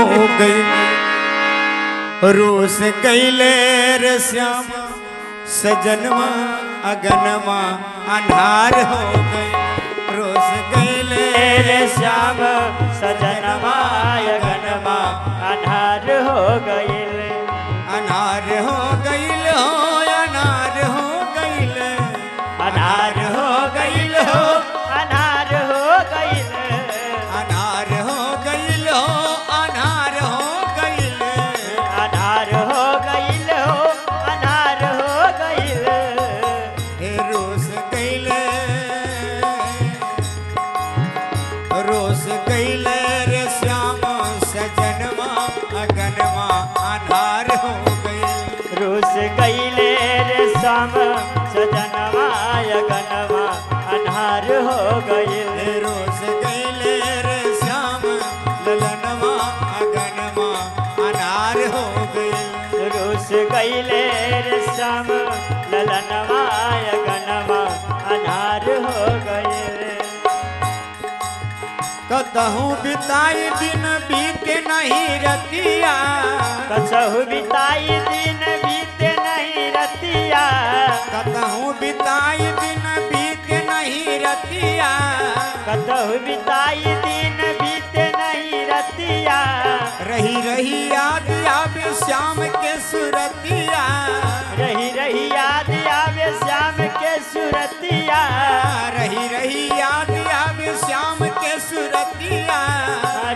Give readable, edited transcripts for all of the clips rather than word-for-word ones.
हो गई। रोस गईले रे श्याम सजनवा अगनमा अन्हार हो गई। रोस गईले रे श्याम सजनवा अगनमा अन्हार हो गईल। अनार हो गईल हो अनार हो गईल अनार हो गईल हो अनार हो गईल। अनार हो गईल हो अनार हो गईल अनार हो गईल हो अनार हो गईल। हे रोस गईले रोस गईले रे श्याम सजनवा अगनमा अन्हार हो गईल। रोस गईले रे श्याम सजनवा अगनमा अन्हार हो गईल। रोस गईले रे श्याम ललनवा अगनमा अनार हो गईल। रोस गईले रे श्याम ललनवा अगनमा अन्हार हो गईल। कतहु बिताई दिन बीते नहीं रतिया। कसहु बिताई दिन बीते नहीं रतिया। कतहु बिताई दिन बीते नहीं रतिया। कतहु बिताई दिन बीते नहीं रतिया। रही रही याद आवे श्याम के सुरतिया। रही रही याद आवे श्याम के सुरतिया। रही रही याद आवे श्याम के सुरतिया।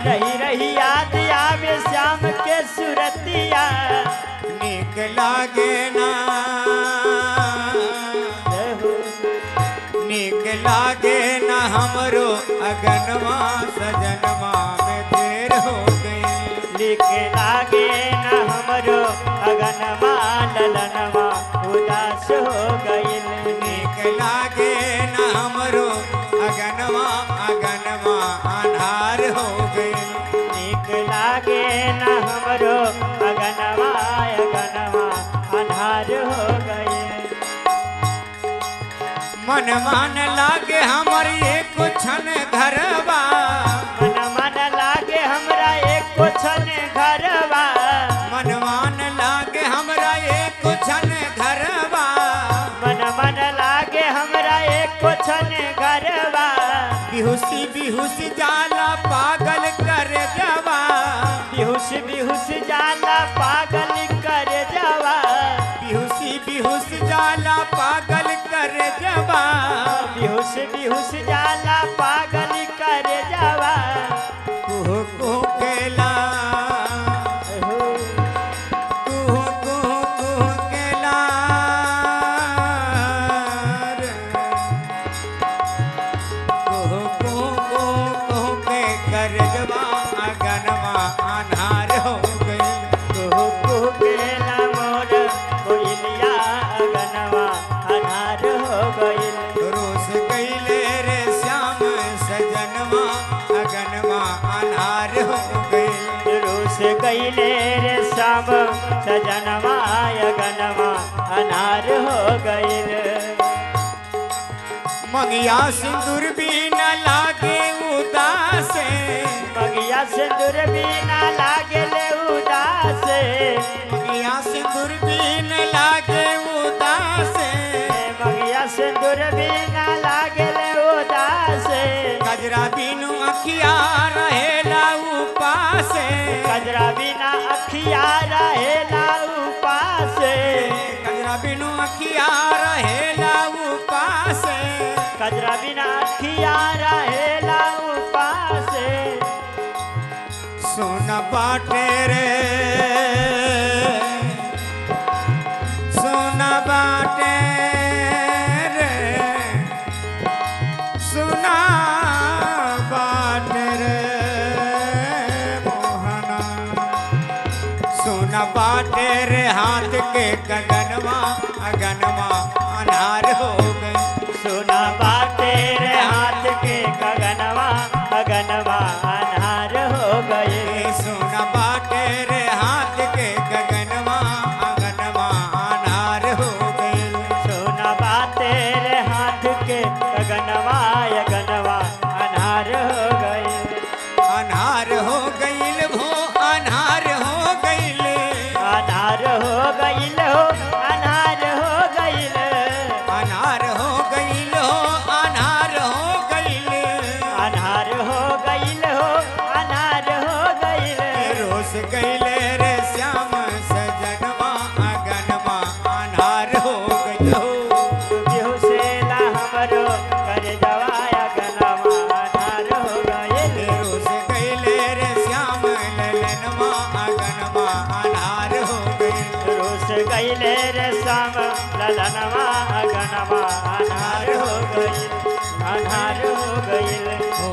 रही रही याद आवे श्याम के सुरतिया। नीक लागे ना नीक लागे ना हमरो अगनमा सजनमा में देर हो गई। लिख लागे न हमरो अगनमा ललनमा उदास हो गईल। नीक लागे ना हमरो अगनमा अगनमा अन्हार हो गई। नीक लागे न हमरो अगनमा अगनमा अन्हार हो गईल। मन मान लागे हमर एक क्षण घरवा। मन मन लागे हमरा एक क्षण घरवा। मन मान लागे हमरा एक क्षण घरवा। मन मन लागे हमरा एक क्षण घरवा। बिहुसी बिहुसी जाला पागल कर जवा। बिहुस बिहुस जाला पागल कर जवा। बिहुसी बिहुस जाला पागल कर जवा। बिहुस बिहुस जाला पागल कर जवा। कुह कुह केला कुह कुह कुह केला रे। कुह कुह कुह कुह के कर जवा अगनमा अन्हार हो गई। कुहु कुहु केला मोर कोयलिया अगनवा अन्हार हो गईल। रोस गईले रे श्याम सजनवा अगनमा अन्हार हो गई। रोस गईले रे श्याम सजनवा अगनवा अन्हार हो गईल। मंगिया सिंदूर भी न लागे उदास। मगिया सिंदूर बिना लागले उदास। मंगिया सिंदूर भी न लागे उदास। मगिया सिंदूर बिना लागले उदास। गजरा बिनु अखिया रहेला उपास। कजरा बिना अखिया रहेला उपास। गजरा बिनु अखिया रहेला उपास। कजरा बिना अखिया रहेला उपास। सुन बाटे रे सुन बाटे रे सुना बाटे रे मोहना। सुन बाटे रे हाथ के गगनवा अगनवा अन्हार हो गई। सुना बाटे रे हाथ के गगनवा अगनवा अन्हार हो गए। सुन बाटे रे हाथ के गगनवा अगनवा अन्हार हो गई। सुना बाटे रे हाथ के गगनवा अगनवा अन्हार हो गए। अन्हार हो गईल भो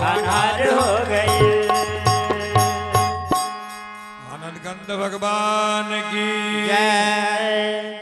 अनार हो गई। आनंद कंद भगवान की जय। जय।